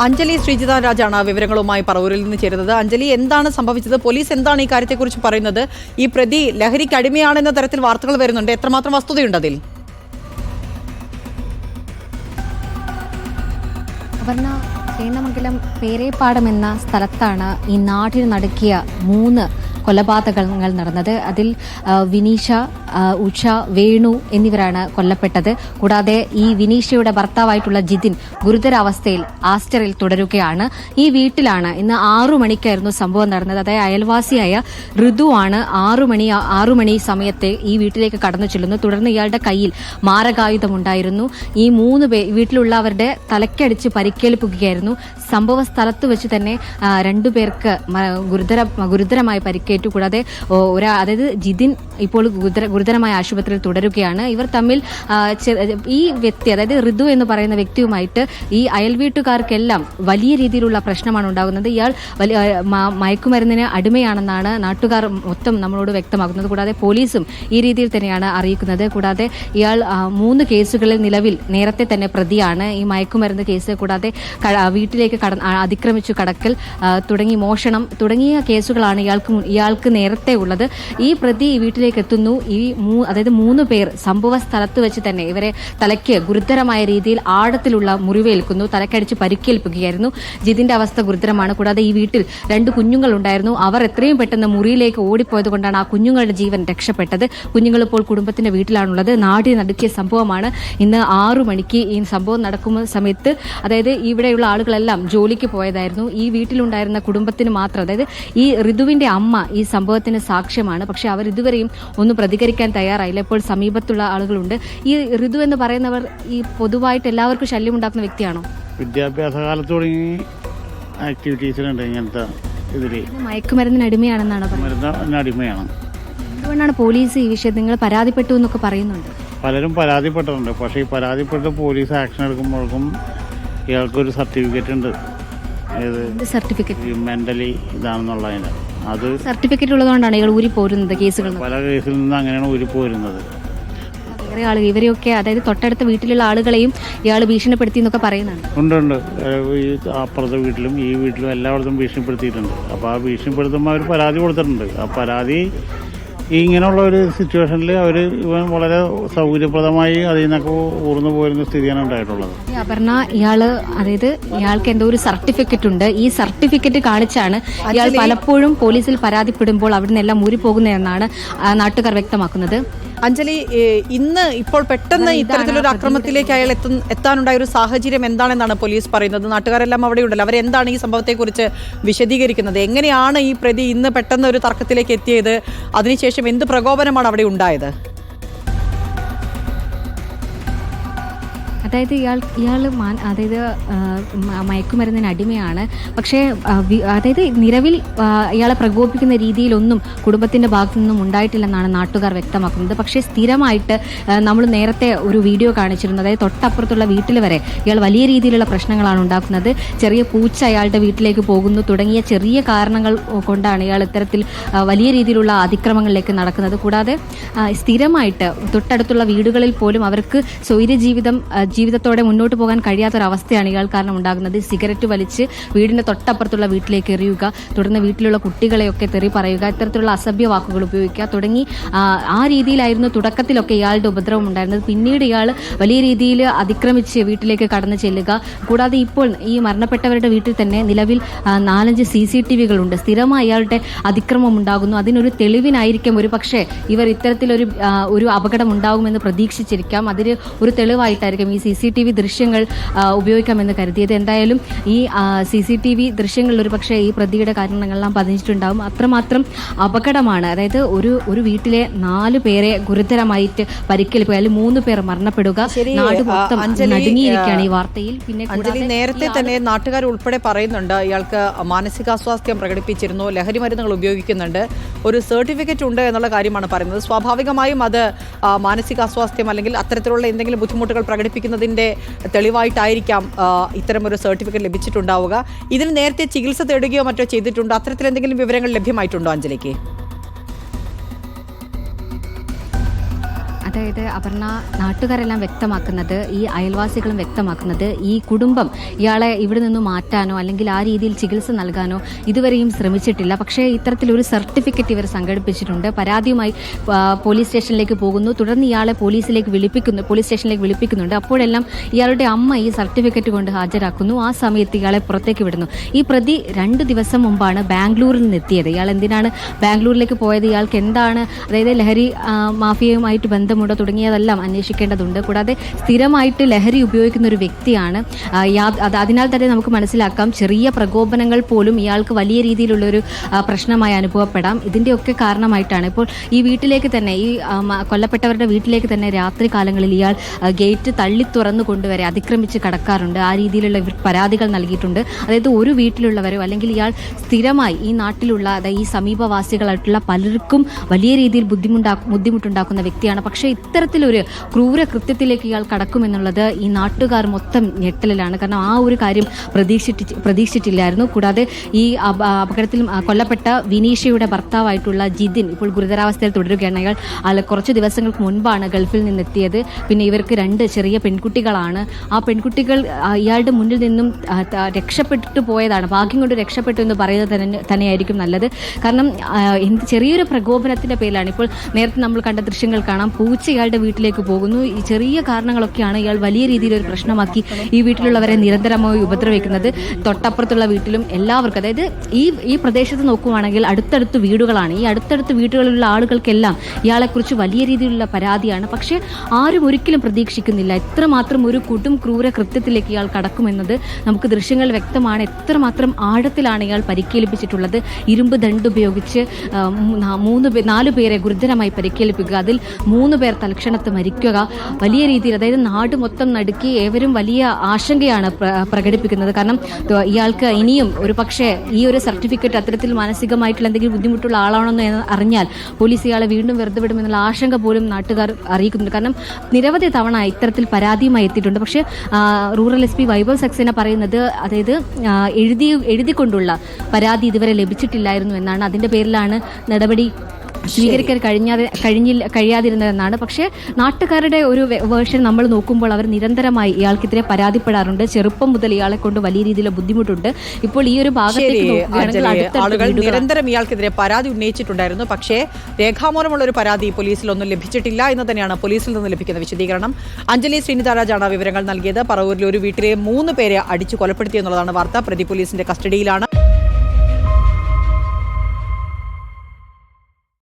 അഞ്ജലി ശ്രീജിത രാജാണ് വിവരങ്ങളുമായി പറവൂരിൽ നിന്ന് ചേരുന്നത്. അഞ്ജലി, എന്താണ് സംഭവിച്ചത്? പോലീസ് എന്താണ് ഈ കാര്യത്തെക്കുറിച്ച് പറയുന്നത്? ഈ പ്രതി ലഹരിക്ക് അടിമയാണെന്ന തരത്തിൽ വാർത്തകൾ വരുന്നുണ്ട്. എത്രമാത്രം വസ്തുതയുണ്ട് അതിൽ? അപർണ, ചേന്നമംഗലം പേരേപ്പാടം എന്ന സ്ഥലത്താണ് ഈ നാടിന് നടുക്കിയ 3 കൊലപാതകങ്ങൾ നടന്നത്. അതിൽ വിനീഷ, ഉഷ, വേണു എന്നിവരാണ് കൊല്ലപ്പെട്ടത്. കൂടാതെ ഈ വിനീഷയുടെ ഭർത്താവായിട്ടുള്ള ജിതിൻ ഗുരുതരാവസ്ഥയിൽ ആസ്റ്ററിൽ തുടരുകയാണ്. ഈ വീട്ടിലാണ് ഇന്ന് 6 മണിക്കായിരുന്നു സംഭവം നടന്നത്. അതായത് അയൽവാസിയായ ഋതുവാണ് 6 മണി സമയത്തെ ഈ വീട്ടിലേക്ക് കടന്നു ചെല്ലുന്നു. തുടർന്ന് ഇയാളുടെ കയ്യിൽ മാരകായുധമുണ്ടായിരുന്നു. ഈ 3 വീട്ടിലുള്ളവരുടെ തലക്കടിച്ച് പരിക്കേൽപ്പിക്കുകയായിരുന്നു. സംഭവ സ്ഥലത്ത് വെച്ച് തന്നെ 2 പേർക്ക് ഗുരുതരമായി പരിക്കേറ്റു. കൂടാതെ അതായത് ജിതിൻ ഇപ്പോൾ ഗുരുതരമായ ആശുപത്രിയിൽ തുടരുകയാണ്. ഇവർ തമ്മിൽ ഈ വ്യക്തി, അതായത് ഋതു എന്ന് പറയുന്ന വ്യക്തിയുമായിട്ട് ഈ അയൽവീട്ടുകാർക്കെല്ലാം വലിയ രീതിയിലുള്ള പ്രശ്നമാണ് ഉണ്ടാകുന്നത്. ഇയാൾ മയക്കുമരുന്നിന് അടിമയാണെന്നാണ് നാട്ടുകാർ മൊത്തം നമ്മളോട് വ്യക്തമാക്കുന്നത്. കൂടാതെ പോലീസും ഈ രീതിയിൽ തന്നെയാണ് അറിയിക്കുന്നത്. കൂടാതെ ഇയാൾ 3 കേസുകളിൽ നിലവിൽ നേരത്തെ തന്നെ പ്രതിയാണ്. ഈ മയക്കുമരുന്ന് കേസ്, കൂടാതെ വീട്ടിലേക്ക് അതിക്രമിച്ചു കടക്കൽ തുടങ്ങി മോഷണം തുടങ്ങിയ കേസുകളാണ് ഇയാൾക്ക് നേരത്തെ ഉള്ളത്. ഈ പ്രതി വീട്ടിലേക്ക് എത്തുന്നു. അതായത് 3 പേർ സംഭവ സ്ഥലത്ത് വെച്ച് തന്നെ ഇവരെ തലയ്ക്ക് ഗുരുതരമായ രീതിയിൽ ആഴത്തിലുള്ള മുറിവേൽക്കുന്നു. തലക്കടിച്ച് പരിക്കേൽപ്പിക്കുകയായിരുന്നു. ജിതിന്റെ അവസ്ഥ ഗുരുതരമാണ്. കൂടാതെ ഈ വീട്ടിൽ 2 കുഞ്ഞുങ്ങൾ ഉണ്ടായിരുന്നു. അവർ എത്രയും പെട്ടെന്ന് മുറിയിലേക്ക് ഓടിപ്പോയത് കൊണ്ടാണ് ആ കുഞ്ഞുങ്ങളുടെ ജീവൻ രക്ഷപ്പെട്ടത്. കുഞ്ഞുങ്ങൾ ഇപ്പോൾ കുടുംബത്തിന്റെ വീട്ടിലാണുള്ളത്. നാടിന് നടുക്കിയ സംഭവമാണ്. ഇന്ന് 6 മണിക്ക് ഈ സംഭവം നടക്കുന്ന സമയത്ത്, അതായത് ഇവിടെയുള്ള ആളുകളെല്ലാം ജോലിക്ക് പോയതായിരുന്നു. ഈ വീട്ടിലുണ്ടായിരുന്ന കുടുംബത്തിന് മാത്രം, അതായത് ഈ ഋതുവിന്റെ അമ്മ ഈ സംഭവത്തിന് സാക്ഷ്യമാണ്. പക്ഷെ അവർ ഇതുവരെയും ഒന്നും പ്രതികരിക്കാൻ തയ്യാറായില്ല. ഇപ്പോൾ സമീപത്തുള്ള ആളുകളുണ്ട്. ഈ ഋതു എന്ന് പറയുന്നവർ ഈ പൊതുവായിട്ട് എല്ലാവർക്കും ശല്യമുണ്ടാക്കുന്ന വ്യക്തിയാണോ? വിദ്യാഭ്യാസ കാലത്ത് തുടങ്ങി ആക്ടിവിറ്റീസിലുണ്ട് ഇങ്ങനത്തെ ഇതില്. മയക്കുമരുന്നിന് അടിമയാണെന്നാണ് പറയുന്നത്. അടിമയാണ്. എന്തുകൊണ്ടാണ് പോലീസ് ഈ വിഷയത്തിൽ നിങ്ങൾ പരാതിപ്പെട്ടു എന്നൊക്കെ പറയുന്നുണ്ട്? പലരും പരാതിപ്പെട്ടിട്ടുണ്ട്. പക്ഷെ ഈ പരാതിപ്പെട്ട് പോലീസ് ആക്ഷൻ എടുക്കുമ്പോഴേക്കും ഇയാൾക്കൊരു സർട്ടിഫിക്കറ്റ് ഉണ്ട്. മെന്റലി ഇതാണെന്നുള്ളതിന് അത് സർട്ടിഫിക്കറ്റ് ഉള്ളതുകൊണ്ടാണ് ഇയാൾ ഊരി പോരുന്നത്. കേസുകൾ പല കേസിൽ നിന്ന് അങ്ങനെയാണ് ഊരി പോരുന്നത്. വേറെ ആളുകൾ ഇവരെയൊക്കെ, അതായത് തൊട്ടടുത്ത വീട്ടിലുള്ള ആളുകളെയും ഇയാൾ ഭീഷണിപ്പെടുത്തി എന്നൊക്കെ പറയുന്നുണ്ട്. ഉണ്ട്. ഈ അപ്പുറത്തെ വീട്ടിലും ഈ വീട്ടിലും എല്ലായിടത്തും ഭീഷണിപ്പെടുത്തിയിട്ടുണ്ട്. അപ്പോൾ ആ ഭീഷണിപ്പെടുത്തുമ്പോൾ അവർ പരാതി കൊടുത്തിട്ടുണ്ട്. ആ പരാതി ഇങ്ങനെയുള്ള ഒരു സിറ്റുവേഷനിൽ അവർ വളരെ സൗകര്യപ്രദമായി അതിൽ നിന്നൊക്കെ ഊർന്നു പോരുന്ന സ്ഥിതിയാണ് ഉണ്ടായിട്ടുള്ളത്. അപർണ, ഇയാൾക്ക് എന്തോ ഒരു സർട്ടിഫിക്കറ്റ് ഉണ്ട്. ഈ സർട്ടിഫിക്കറ്റ് കാണിച്ചാണ് ഇയാൾ പലപ്പോഴും പോലീസിൽ പരാതിപ്പെടുമ്പോൾ അവിടെ നിന്നെല്ലാം ഊരിപ്പോകുന്നതെന്നാണ് നാട്ടുകാർ വ്യക്തമാക്കുന്നത്. അഞ്ജലി, ഇപ്പോൾ പെട്ടെന്ന് ഇത്തരത്തിലൊരു അക്രമത്തിലേക്ക് അയാൾ എത്താനുണ്ടായ ഒരു സാഹചര്യം എന്താണെന്നാണ് പോലീസ് പറയുന്നത്? നാട്ടുകാരെല്ലാം അവിടെയുണ്ടല്ലോ, അവരെന്താണ് ഈ സംഭവത്തെക്കുറിച്ച് വിശദീകരിക്കുന്നത്? എങ്ങനെയാണ് ഈ പ്രതി ഇന്ന് പെട്ടെന്ന് ഒരു തർക്കത്തിലേക്ക് എത്തിയത്? അതിനുശേഷം എന്ത് പ്രകോപനമാണ് അവിടെ ഉണ്ടായത്? അതായത് അതായത് മയക്കുമരുന്നിന് അടിമയാണ്. പക്ഷേ അതായത് നിലവിൽ ഇയാളെ പ്രകോപിപ്പിക്കുന്ന രീതിയിലൊന്നും കുടുംബത്തിന്റെ ഭാഗത്തു നിന്നും ഉണ്ടായിട്ടില്ലെന്നാണ് നാട്ടുകാർ വ്യക്തമാക്കുന്നത്. പക്ഷേ സ്ഥിരമായിട്ട് നമ്മൾ നേരത്തെ ഒരു വീഡിയോ കാണിച്ചിരുന്നു. അതായത് തൊട്ടപ്പുറത്തുള്ള വീട്ടിൽ വരെ ഇയാൾ വലിയ രീതിയിലുള്ള പ്രശ്നങ്ങളാണ് ഉണ്ടാക്കുന്നത്. ചെറിയ പൂച്ച അയാളുടെ വീട്ടിലേക്ക് പോകുന്നു തുടങ്ങിയ ചെറിയ കാരണങ്ങൾ കൊണ്ടാണ് ഇയാൾ ഇത്തരത്തിൽ വലിയ രീതിയിലുള്ള അതിക്രമങ്ങളിലേക്ക് നടക്കുന്നത്. കൂടാതെ സ്ഥിരമായിട്ട് തൊട്ടടുത്തുള്ള വീടുകളിൽ പോലും അവർക്ക് ജീവിതത്തോടെ മുന്നോട്ട് പോകാൻ കഴിയാത്തൊരവസ്ഥയാണ് ഇയാൾ കാരണം ഉണ്ടാകുന്നത്. സിഗരറ്റ് വലിച്ച് വീടിന്റെ തൊട്ടപ്പുറത്തുള്ള വീട്ടിലേക്ക് എറിയുക, തുടർന്ന് വീട്ടിലുള്ള കുട്ടികളെയൊക്കെ തെറി പറയുക, ഇത്തരത്തിലുള്ള അസഭ്യ വാക്കുകൾ ഉപയോഗിക്കുക തുടങ്ങി ആ രീതിയിലായിരുന്നു തുടക്കത്തിലൊക്കെ ഇയാളുടെ ഉപദ്രവം ഉണ്ടായിരുന്നത്. പിന്നീട് ഇയാൾ വലിയ രീതിയിൽ അതിക്രമിച്ച് വീട്ടിലേക്ക് കടന്നു ചെല്ലുക. കൂടാതെ ഇപ്പോൾ ഈ മരണപ്പെട്ടവരുടെ വീട്ടിൽ തന്നെ നിലവിൽ 4-5 CCTV ഉണ്ട്. സ്ഥിരമായി ഇയാളുടെ അതിക്രമം ഉണ്ടാകുന്നു. അതിനൊരു തെളിവിനായിരിക്കും ഒരു പക്ഷേ ഇവർ ഇത്തരത്തിലൊരു അപകടം ഉണ്ടാകുമെന്ന് പ്രതീക്ഷിച്ചിരിക്കാം. അതിന് ഒരു തെളിവായിട്ടായിരിക്കും ഈ CCTV ദൃശ്യങ്ങൾ ഉപയോഗിക്കാമെന്ന് കരുതിയത്. എന്തായാലും ഈ CCTV ദൃശ്യങ്ങളിൽ ഒരു പക്ഷേ ഈ പ്രതിയുടെ കാരണങ്ങളെല്ലാം പതിഞ്ഞിട്ടുണ്ടാവും. അത്രമാത്രം അപകടമാണ്. അതായത് ഒരു വീട്ടിലെ 4 പേരെ ഗുരുതരമായിട്ട് പരിക്കേൽക്കുക, അല്ലെങ്കിൽ 3 പേർ മരണപ്പെടുക. നാട് മൊത്തം നടുങ്ങിയിരിക്കുകയാണ് ഈ വാർത്തയിൽ. പിന്നെ നേരത്തെ തന്നെ നാട്ടുകാർ ഉൾപ്പെടെ പറയുന്നുണ്ട് ഇയാൾക്ക് മാനസികാസ്വാസ്ഥ്യം പ്രകടിപ്പിച്ചിരുന്നു, ലഹരി മരുന്നുകൾ ഉപയോഗിക്കുന്നുണ്ട്, ഒരു സർട്ടിഫിക്കറ്റ് ഉണ്ട് എന്നുള്ള കാര്യമാണ് പറയുന്നത്. സ്വാഭാവികമായും അത് മാനസികാസ്വാസ്ഥ്യം അല്ലെങ്കിൽ അത്തരത്തിലുള്ള എന്തെങ്കിലും ബുദ്ധിമുട്ടുകൾ പ്രകടിപ്പിക്കുന്നതിൻ്റെ തെളിവായിട്ടായിരിക്കാം ഇത്തരമൊരു സർട്ടിഫിക്കറ്റ് ലഭിച്ചിട്ടുണ്ടാവുക. ഇതിന് നേരത്തെ ചികിത്സ തേടുകയോ മറ്റോ ചെയ്തിട്ടുണ്ടോ? അത്തരത്തിൽ എന്തെങ്കിലും വിവരങ്ങൾ ലഭ്യമായിട്ടുണ്ടോ അഞ്ജലിക്ക്? അതായത് അപർണ, നാട്ടുകാരെല്ലാം വ്യക്തമാക്കുന്നത്, ഈ അയൽവാസികളും വ്യക്തമാക്കുന്നത്, ഈ കുടുംബം ഇയാളെ ഇവിടെ നിന്ന് മാറ്റാനോ അല്ലെങ്കിൽ ആ രീതിയിൽ ചികിത്സ നൽകാനോ ഇതുവരെയും ശ്രമിച്ചിട്ടില്ല. പക്ഷേ ഇത്തരത്തിലൊരു സർട്ടിഫിക്കറ്റ് ഇവർ സംഘടിപ്പിച്ചിട്ടുണ്ട്. പരാതിയുമായി പോലീസ് സ്റ്റേഷനിലേക്ക് പോകുന്നു. തുടർന്ന് ഇയാളെ പോലീസ് സ്റ്റേഷനിലേക്ക് വിളിപ്പിക്കുന്നുണ്ട്. അപ്പോഴെല്ലാം ഇയാളുടെ അമ്മ ഈ സർട്ടിഫിക്കറ്റ് കൊണ്ട് ഹാജരാക്കുന്നു. ആ സമയത്ത് ഇയാളെ പുറത്തേക്ക് വിടുന്നു. ഈ പ്രതി 2 ദിവസം മുമ്പാണ് ബാംഗ്ലൂരിൽ നിന്ന് എത്തിയത്. ഇയാൾ എന്തിനാണ് ബാംഗ്ലൂരിലേക്ക് പോയത്, ഇയാൾക്ക് എന്താണ്, അതായത് ലഹരി മാഫിയയുമായിട്ട് ബന്ധമുണ്ടോ തുടങ്ങിയതെല്ലാം അന്വേഷിക്കേണ്ടതുണ്ട്. കൂടാതെ സ്ഥിരമായിട്ട് ലഹരി ഉപയോഗിക്കുന്ന ഒരു വ്യക്തിയാണ്. അതിനാൽ തന്നെ നമുക്ക് മനസ്സിലാക്കാം, ചെറിയ പ്രകോപനങ്ങൾ പോലും ഇയാൾക്ക് വലിയ രീതിയിലുള്ളൊരു പ്രശ്നമായി അനുഭവപ്പെടാം. ഇതിൻ്റെയൊക്കെ കാരണമായിട്ടാണ് ഇപ്പോൾ ഈ വീട്ടിലേക്ക് തന്നെ, ഈ കൊല്ലപ്പെട്ടവരുടെ വീട്ടിലേക്ക് തന്നെ രാത്രി കാലങ്ങളിൽ ഇയാൾ ഗേറ്റ് തള്ളി തുറന്നു കൊണ്ടുവരെ അതിക്രമിച്ച് കടക്കാറുണ്ട്. ആ രീതിയിലുള്ള പരാതികൾ നൽകിയിട്ടുണ്ട്. അതായത് ഒരു വീട്ടിലുള്ളവരോ അല്ലെങ്കിൽ ഇയാൾ സ്ഥിരമായി ഈ നാട്ടിലുള്ള, അതായത് ഈ സമീപവാസികളായിട്ടുള്ള പലർക്കും വലിയ രീതിയിൽ ബുദ്ധിമുട്ടുണ്ടാക്കുന്ന വ്യക്തിയാണ്. പക്ഷേ ഇത്തരത്തിലൊരു ക്രൂര കൃത്യത്തിലേക്ക് ഇയാൾ കടക്കുമെന്നുള്ളത് ഈ നാട്ടുകാർ മൊത്തം ഞെട്ടലിലാണ്. കാരണം ആ ഒരു കാര്യം പ്രതീക്ഷിച്ചില്ലായിരുന്നു. കൂടാതെ ഈ അപകടത്തിൽ കൊല്ലപ്പെട്ട വിനീഷയുടെ ഭർത്താവായിട്ടുള്ള ജിതിൻ ഇപ്പോൾ ഗുരുതരാവസ്ഥയിൽ തുടരുകയാണ്. അയാൾ കുറച്ച് ദിവസങ്ങൾക്ക് മുൻപാണ് ഗൾഫിൽ നിന്നെത്തിയത്. പിന്നെ ഇവർക്ക് 2 ചെറിയ പെൺകുട്ടികളാണ്. ആ പെൺകുട്ടികൾ ഇയാളുടെ മുന്നിൽ നിന്നും രക്ഷപ്പെട്ടു പോയതാണ്. ഭാഗ്യം കൊണ്ട് രക്ഷപ്പെട്ടു എന്ന് പറയുന്നത് തന്നെയായിരിക്കും നല്ലത്. കാരണം ചെറിയൊരു പ്രകോപനത്തിന്റെ പേരിലാണ്. ഇപ്പോൾ നേരത്തെ നമ്മൾ കണ്ട ദൃശ്യങ്ങൾ കാണാം. പൂച്ച ഇയാളുടെ വീട്ടിലേക്ക് പോകുന്നു. ഈ ചെറിയ കാരണങ്ങളൊക്കെയാണ് ഇയാൾ വലിയ രീതിയിലൊരു പ്രശ്നമാക്കി ഈ വീട്ടിലുള്ളവരെ നിരന്തരമായി ഉപദ്രവിക്കുന്നത്. തൊട്ടപ്പുറത്തുള്ള വീട്ടിലും എല്ലാവർക്കും, അതായത് ഈ പ്രദേശത്ത് നോക്കുവാണെങ്കിൽ അടുത്തടുത്ത് വീടുകളാണ്. ഈ അടുത്തടുത്ത് വീടുകളിലുള്ള ആളുകൾക്കെല്ലാം ഇയാളെക്കുറിച്ച് വലിയ രീതിയിലുള്ള പരാതിയാണ്. പക്ഷേ ആരും ഒരിക്കലും പ്രതീക്ഷിക്കുന്നില്ല എത്രമാത്രം ഒരു ക്രൂര കൃത്യത്തിലേക്ക് ഇയാൾ കടക്കുമെന്നത്. നമുക്ക് ദൃശ്യങ്ങൾ വ്യക്തമാണ്. എത്രമാത്രം ആഴത്തിലാണ് ഇയാൾ പരിക്കേൽപ്പിച്ചിട്ടുള്ളത്. ഇരുമ്പ് ദണ്ട് ഉപയോഗിച്ച് 4 പേരെ ഗുരുതരമായി പരിക്കേൽപ്പിക്കുക. അതിൽ 3 പേർ തൽക്ഷണത്ത് മരിക്കുക. വലിയ രീതിയിൽ, അതായത് നാട് മൊത്തം നടുക്കി ഏവരും വലിയ ആശങ്കയാണ് പ്രകടിപ്പിക്കുന്നത്. കാരണം ഇയാൾക്ക് ഇനിയും ഒരു പക്ഷേ ഈ ഒരു സർട്ടിഫിക്കറ്റ് അത്തരത്തിൽ മാനസികമായിട്ടുള്ള എന്തെങ്കിലും ബുദ്ധിമുട്ടുള്ള ആളാണെന്ന് അറിഞ്ഞാൽ പോലീസ് ഇയാളെ വീണ്ടും വെറുതെ വിടുമെന്നുള്ള ആശങ്ക പോലും നാട്ടുകാർ അറിയിക്കുന്നുണ്ട്. കാരണം നിരവധി തവണ ഇത്തരത്തിൽ പരാതിയുമായി എത്തിയിട്ടുണ്ട്. പക്ഷേ റൂറൽ SP വൈഭവ് സക്സേന പറയുന്നത്, അതായത് എഴുതിക്കൊണ്ടുള്ള പരാതി ഇതുവരെ ലഭിച്ചിട്ടില്ലായിരുന്നു എന്നാണ്. അതിന്റെ പേരിലാണ് നടപടി സ്വീകരിക്കാൻ കഴിയാതിരുന്നതെന്നാണ്. പക്ഷേ നാട്ടുകാരുടെ ഒരു വേർഷൻ നമ്മൾ നോക്കുമ്പോൾ അവർ നിരന്തരമായി ഇയാൾക്കെതിരെ പരാതിപ്പെടാറുണ്ട്. ചെറുപ്പം മുതൽ ഇയാളെ കൊണ്ട് വലിയ രീതിയിലുള്ള ബുദ്ധിമുട്ടുണ്ട്. ഇപ്പോൾ ഈ ഒരു ഭാഗത്തേക്ക് ആളുകൾ നിരന്തരം ഇയാൾക്കെതിരെ പരാതി ഉന്നയിച്ചിട്ടുണ്ടായിരുന്നു. പക്ഷേ രേഖാമൂലമുള്ള ഒരു പരാതി പോലീസിലൊന്നും ലഭിച്ചിട്ടില്ല എന്ന് തന്നെയാണ് പോലീസിൽ നിന്ന് ലഭിക്കുന്ന വിശദീകരണം. അഞ്ജലി ശ്രീനിതാരാജാണ് വിവരങ്ങൾ നൽകിയത്. പറവൂരിൽ ഒരു വീട്ടിലെ 3 പേരെ അടിച്ചു കൊലപ്പെടുത്തിയെന്നുള്ളതാണ് വാർത്ത. പ്രതി പോലീസിന്റെ കസ്റ്റഡിയിലാണ്.